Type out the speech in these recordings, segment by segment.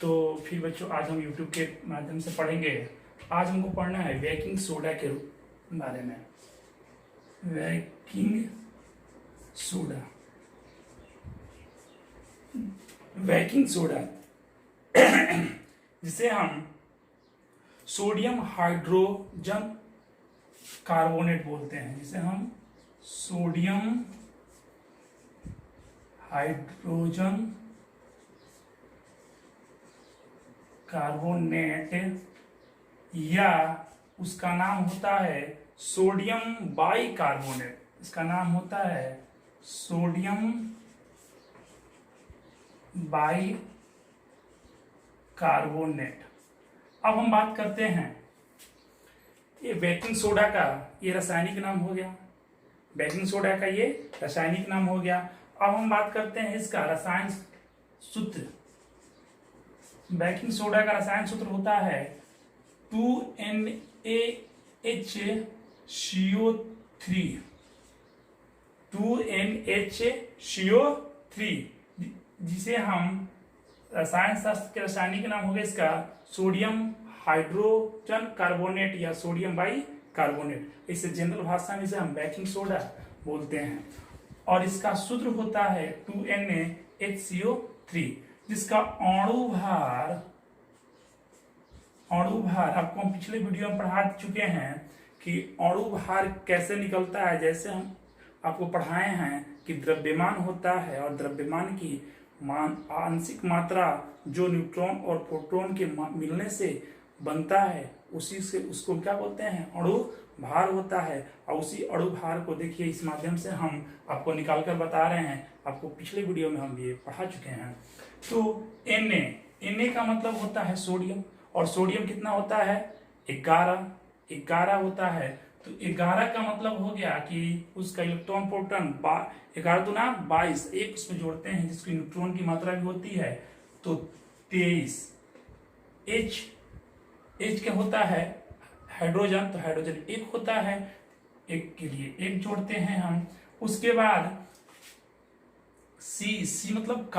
तो फिर बच्चों आज हम यूट्यूब के माध्यम से पढ़ेंगे। आज हमको पढ़ना है बेकिंग सोडा के बारे में। बेकिंग सोडा, बेकिंग सोडा जिसे हम सोडियम हाइड्रोजन कार्बोनेट बोलते हैं, जिसे हम सोडियम हाइड्रोजन कार्बोनेट या उसका नाम होता है सोडियम बाइकार्बोनेट। इसका नाम होता है सोडियम बाइकार्बोनेट। अब हम बात करते हैं ये बेकिंग सोडा का, ये रासायनिक नाम हो गया। बेकिंग सोडा का ये रासायनिक नाम हो गया। अब हम बात करते हैं इसका रसायन सूत्र। बेकिंग सोडा का रसायन सूत्र होता है 2NaHCO3। 2NaHCO3 जिसे हम रसायन शास्त्र के रासायनिक नाम हो गया इसका सोडियम हाइड्रोजन कार्बोनेट या सोडियम बाइकार्बोनेट। इसे जनरल भाषा में इसे हम बेकिंग सोडा बोलते हैं। और इसका सूत्र होता है 2NaHCO3, जिसका अणु भार आपको हम पिछले वीडियो में पढ़ा चुके हैं कि अणु भार कैसे निकलता है। जैसे हम आपको पढ़ाए हैं कि द्रव्यमान होता है और द्रव्यमान की आंशिक मात्रा जो न्यूट्रॉन और प्रोटॉन के मिलने से बनता है, उसी से उसको क्या बोलते हैं, अणु भार होता है। और उसी अणु भार को देखिए इस माध्यम से हम आपको निकाल कर बता रहे हैं। आपको पिछले वीडियो में हम ये पढ़ा चुके हैं। तो Na का मतलब होता है सोडियम, और सोडियम कितना होता है 11 होता है। तो 11 का मतलब हो गया कि उसका इलेक्ट्रॉन प्रोटॉन 11 दूना 22, एक उसमें जोड़ते हैं जिसकी न्यूट्रॉन की मात्रा भी होती है, तो 23। H क्या होता है हाइड्रोजन, तो हाइड्रोजन एक होता है, एक के लिए एक जोड़ते हैं हम। उसके बाद C मतलब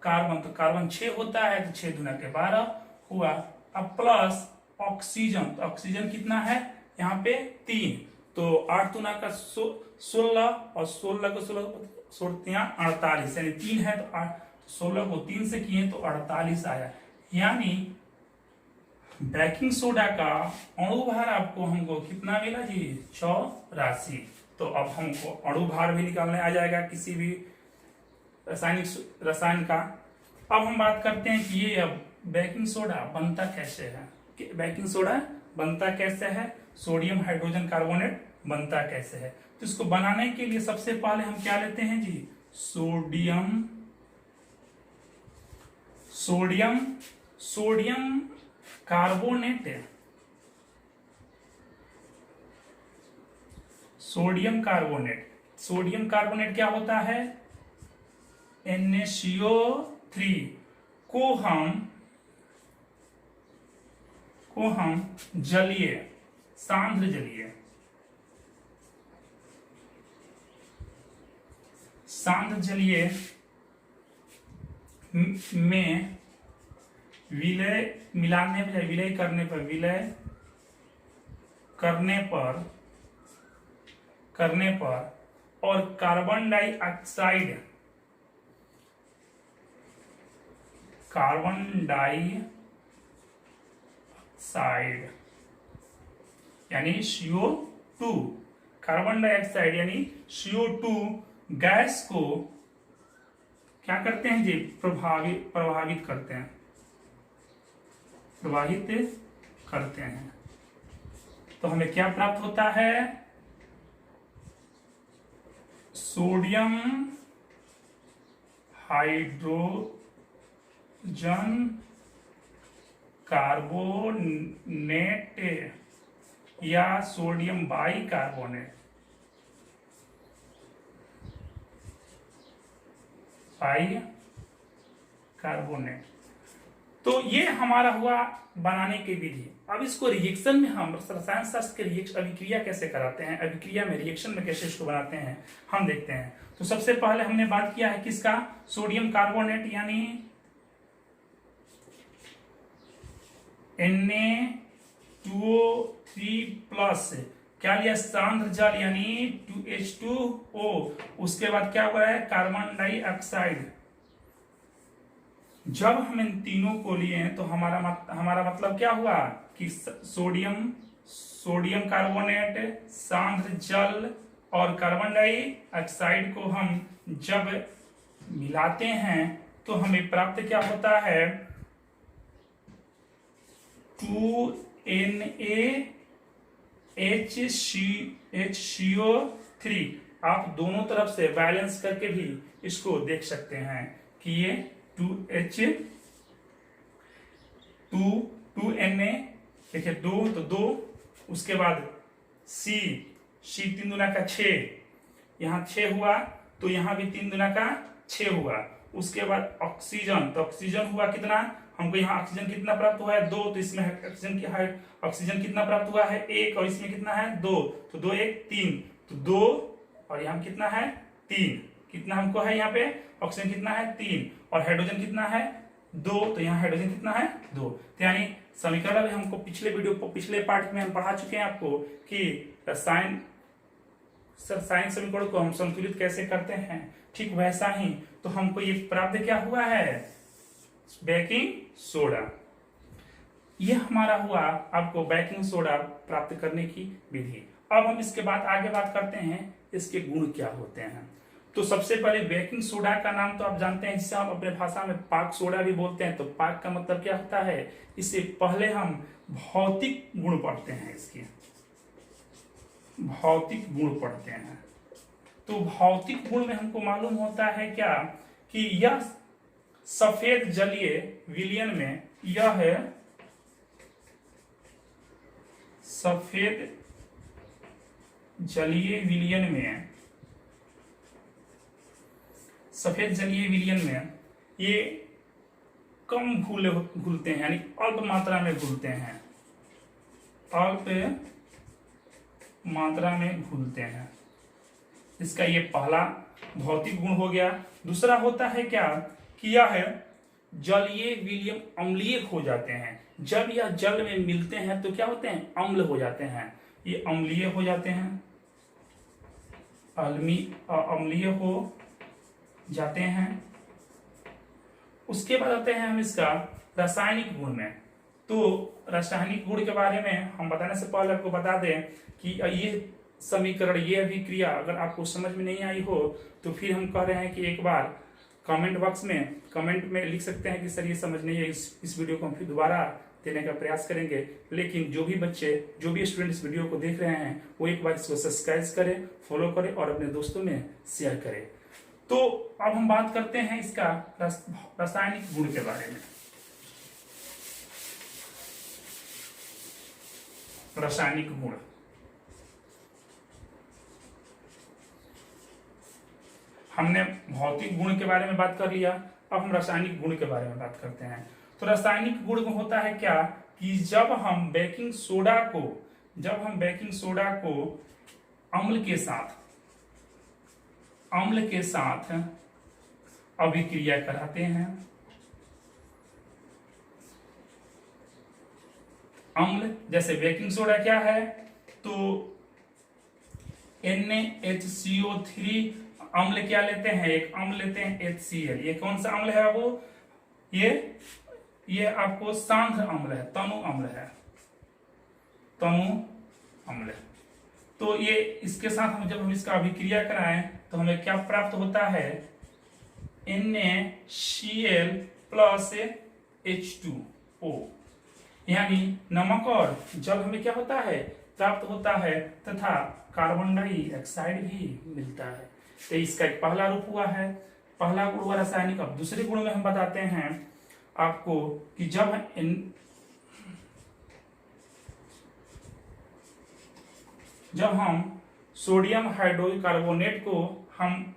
कार्बन, तो कार्बन 6 होता है, तो 6 दूना के 12 हुआ। अब प्लस ऑक्सीजन, तो ऑक्सीजन कितना है यहाँ पे 3, तो 8 दूना का 16 और 16 को 16 सोड़ते हैं 48, यानी 3 है तो 16 को 3 से किए तो 48 आया। यानी बेकिंग सोडा का अणु भार आपको हमको कितना मिला जी 84। तो अब हमको अणु भार भी निकालने आ जाएगा किसी भी रसायन का। अब हम बात करते हैं कि ये अब बेकिंग सोडा बनता कैसे है। बेकिंग सोडा बनता कैसे है, सोडियम हाइड्रोजन कार्बोनेट बनता कैसे है। तो इसको बनाने के लिए सबसे पहले हम क्या लेते हैं जी सोडियम कार्बोनेट। सोडियम कार्बोनेट क्या होता है NaCO3 को हम जलीय सांद्र जलीय में विलय करने पर और कार्बन डाइऑक्साइड यानी CO2, कार्बन डाइऑक्साइड यानी CO2 गैस को क्या करते हैं जी प्रवाहित करते हैं। तो हमें क्या प्राप्त होता है सोडियम हाइड्रोजन कार्बोनेट या सोडियम बाइकार्बोनेट। तो ये हमारा हुआ बनाने की विधि। अब इसको रिएक्शन में हम रसायन शास्त्र के अभिक्रिया कैसे कराते हैं, अभिक्रिया में रिएक्शन में कैसे इसको बनाते हैं हम देखते हैं। तो सबसे पहले हमने बात किया है किसका, सोडियम कार्बोनेट यानी Na2O3+ क्या लिया, सांद्र जल यानी 2H2O। उसके बाद क्या हो रहा है, कार्बन डाइऑक्साइड। जब हम इन तीनों को लिए तो हमारा मतलब क्या हुआ कि सोडियम कार्बोनेट, सांद्र जल और कार्बन डाइऑक्साइड को हम जब मिलाते हैं तो हमें प्राप्त क्या होता है, 2NaHCO3। आप दोनों तरफ से बैलेंस करके भी इसको देख सकते हैं कि ये 2Na, देखिए 2 तो 2, उसके बाद C 3 दूना का 6, यहाँ 6 हुआ तो यहाँ भी 3 दूना का 6 हुआ। उसके बाद ऑक्सीजन, तो ऑक्सीजन हुआ कितना, हमको यहाँ ऑक्सीजन कितना प्राप्त हुआ है 2, तो इसमें ऑक्सीजन कितना प्राप्त हुआ है 1, और इसमें कितना है 2, तो 2 1 3, तो 2 और यहाँ कितना है 3, कितना हमको है यहाँ पे ऑक्सीजन कितना है 3, और हाइड्रोजन कितना है 2, तो यहाँ हाइड्रोजन कितना है 2। तो यानी समीकरण अभी हमको पिछले पार्ट में हम पढ़ा चुके हैं आपको कि रसायन समीकरण को हम संतुलित कैसे करते हैं, ठीक वैसा ही तो हमको ये प्राप्त क्या हुआ है, बेकिंग सोडा। ये हमारा हुआ आपको बेकिंग सोडा प्राप्त करने की विधि। अब हम इसके बाद आगे बात करते हैं इसके गुण क्या होते हैं। तो सबसे पहले बेकिंग सोडा का नाम तो आप जानते हैं, जिसे हम अपने भाषा में पाक सोडा भी बोलते हैं। तो पाक का मतलब क्या होता है, इससे पहले हम भौतिक गुण पढ़ते हैं, इसके भौतिक गुण पढ़ते हैं। तो भौतिक गुण में हमको मालूम होता है क्या कि यह सफेद जलीय विलयन में, यह है सफेद जलीय विलयन में, सफेद जलीय विलयन में ये कम घुलते हैं, यानी अल्प मात्रा में घुलते हैं, अल्प मात्रा में घुलते हैं। इसका ये पहला भौतिक गुण हो गया। दूसरा होता है क्या कि यह है जलीय विलयन अम्लीय हो जाते हैं। जब यह जल में मिलते हैं तो क्या होते हैं, अम्ल हो जाते हैं, ये अम्लीय हो जाते हैं, अम्लीय हो जाते हैं। उसके बाद आते हैं हम इसका रासायनिक गुण में। तो रासायनिक गुण के बारे में हम बताने से पहले आपको बता दें कि ये समीकरण, ये अभिक्रिया अगर आपको समझ में नहीं आई हो तो फिर हम कह रहे हैं कि एक बार कमेंट बॉक्स में कमेंट में लिख सकते हैं कि सर ये समझ नहीं है, इस वीडियो को हम फिर दोबारा देने का प्रयास करेंगे। लेकिन जो भी बच्चे, जो भी स्टूडेंट इस वीडियो को देख रहे हैं वो एक बार इसको सब्सक्राइब करें, फॉलो करें और अपने दोस्तों में शेयर करें। तो अब हम बात करते हैं इसका रासायनिक गुण के बारे में। रासायनिक गुण, हमने भौतिक गुण के बारे में बात कर लिया, अब हम रासायनिक गुण के बारे में बात करते हैं। तो रासायनिक गुण में होता है क्या कि जब हम बेकिंग सोडा को अम्ल के साथ अभिक्रिया कराते हैं, अम्ल जैसे बेकिंग सोडा क्या है तो NaHCO3 अम्ल क्या लेते हैं, एक अम्ल लेते हैं HCl। ये कौन सा अम्ल है, वो ये आपको सांद्र अम्ल है, तनु अम्ल। तो ये इसके साथ हम जब हम इसका अभिक्रिया कराएं तो हमें क्या प्राप्त होता है, NaCl प्लस H2O, यानी नमक और जल हमें क्या होता है, प्राप्त होता है, तथा कार्बन डाइऑक्साइड भी मिलता है। तो इसका एक पहला रूप हुआ है, पहला गुण हुआ रासायनिक। अब दूसरे गुण में हम बताते हैं आपको कि जब हम सोडियम हाइड्रोकार्बोनेट को हम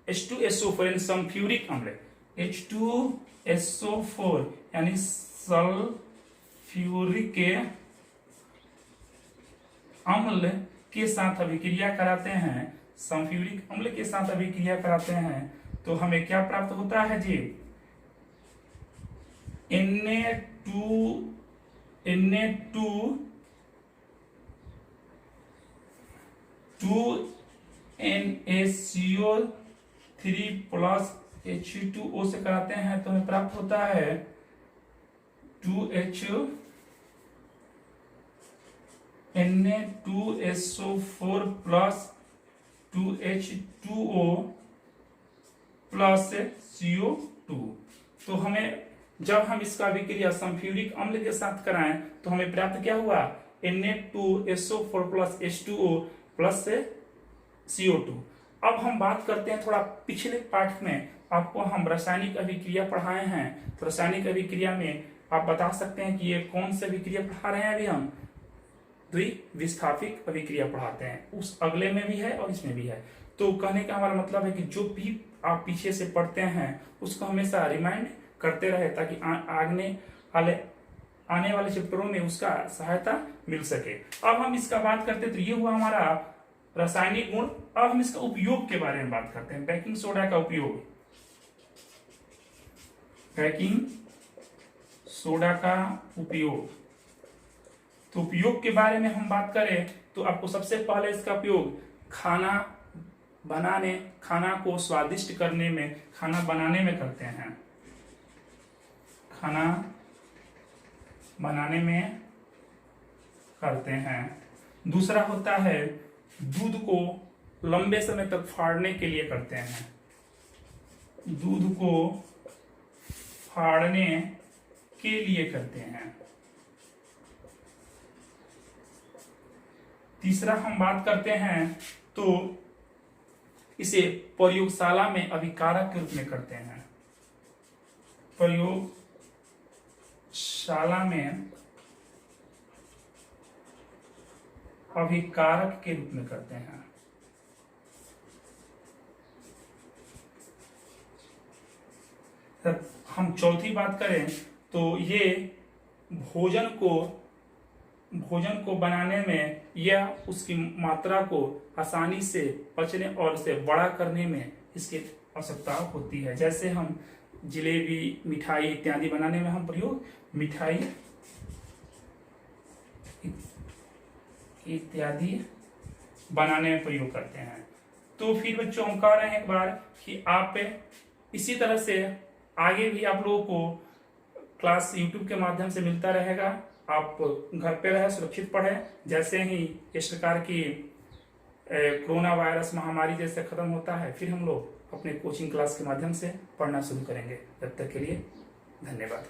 H2SO4 यानी सल्फ्यूरिक अम्ल, H2SO4 यानी सल्फ्यूरिक अम्ल के साथ अभिक्रिया कराते हैं, सल्फ्यूरिक अम्ल के साथ अभिक्रिया कराते हैं तो हमें क्या प्राप्त होता है जी, Na2 Na2 प्लस H2O से कराते हैं तो हमें प्राप्त होता है Na2SO4 plus 2H2O plus CO2। तो हमें जब हम इसका अभिक्रिया सल्फ्यूरिक अम्ल के साथ कराएं तो हमें प्राप्त क्या हुआ, Na2SO4 plus H2O plus CO2। अब हम बात करते हैं थोड़ा पिछले पाठ में आपको हम रासायनिक अभिक्रिया पढ़ाए हैं, तो रासायनिक अभिक्रिया में आप बता सकते हैं कि ये कौन सी अभिक्रिया पढ़ा रहे हैं। अभी हम द्विविस्थापित अभिक्रिया पढ़ाते हैं, उस अगले में भी है और इसमें भी है। तो कहने का हमारा मतलब है कि जो भी आप पीछे से पढ़ते हैं उसको हमेशा रिमाइंड करते रहे ताकि आने वाले चैप्टरों में उसका सहायता मिल सके। अब हम इसका बात करते तो ये हुआ हमारा रासायनिक गुण। अब हम इसका उपयोग के बारे में बात करते हैं, बेकिंग सोडा का उपयोग। बेकिंग सोडा का उपयोग, तो उपयोग के बारे में हम बात करें तो आपको सबसे पहले इसका उपयोग खाना बनाने, खाना को स्वादिष्ट करने में, खाना बनाने में करते हैं। खाना बनाने में करते हैं। दूसरा होता है दूध को लंबे समय तक फाड़ने के लिए करते हैं। दूध को फाड़ने के लिए करते हैं। तीसरा हम बात करते हैं तो इसे प्रयोगशाला में अभिकारक के रूप में करते हैं। प्रयोगशाला में अभिकारक के रूप में करते हैं। हम चौथी बात करें तो ये भोजन को बनाने में या उसकी मात्रा को आसानी से पचने और उसे बड़ा करने में इसकी आवश्यकता होती है। जैसे हम जिलेबी, मिठाई इत्यादि बनाने में हम प्रयोग मिठाई इत्यादि बनाने में प्रयोग करते हैं। तो फिर बच्चों हम कह रहे हैं एक बार कि आप इसी तरह से आगे भी आप लोगों को क्लास YouTube के माध्यम से मिलता रहेगा। आप घर पे रहे, सुरक्षित पढ़ें। जैसे ही इस प्रकार की कोरोना वायरस महामारी जैसे खत्म होता है फिर हम लोग अपने कोचिंग क्लास के माध्यम से पढ़ना शुरू करेंगे। तब तक के लिए धन्यवाद।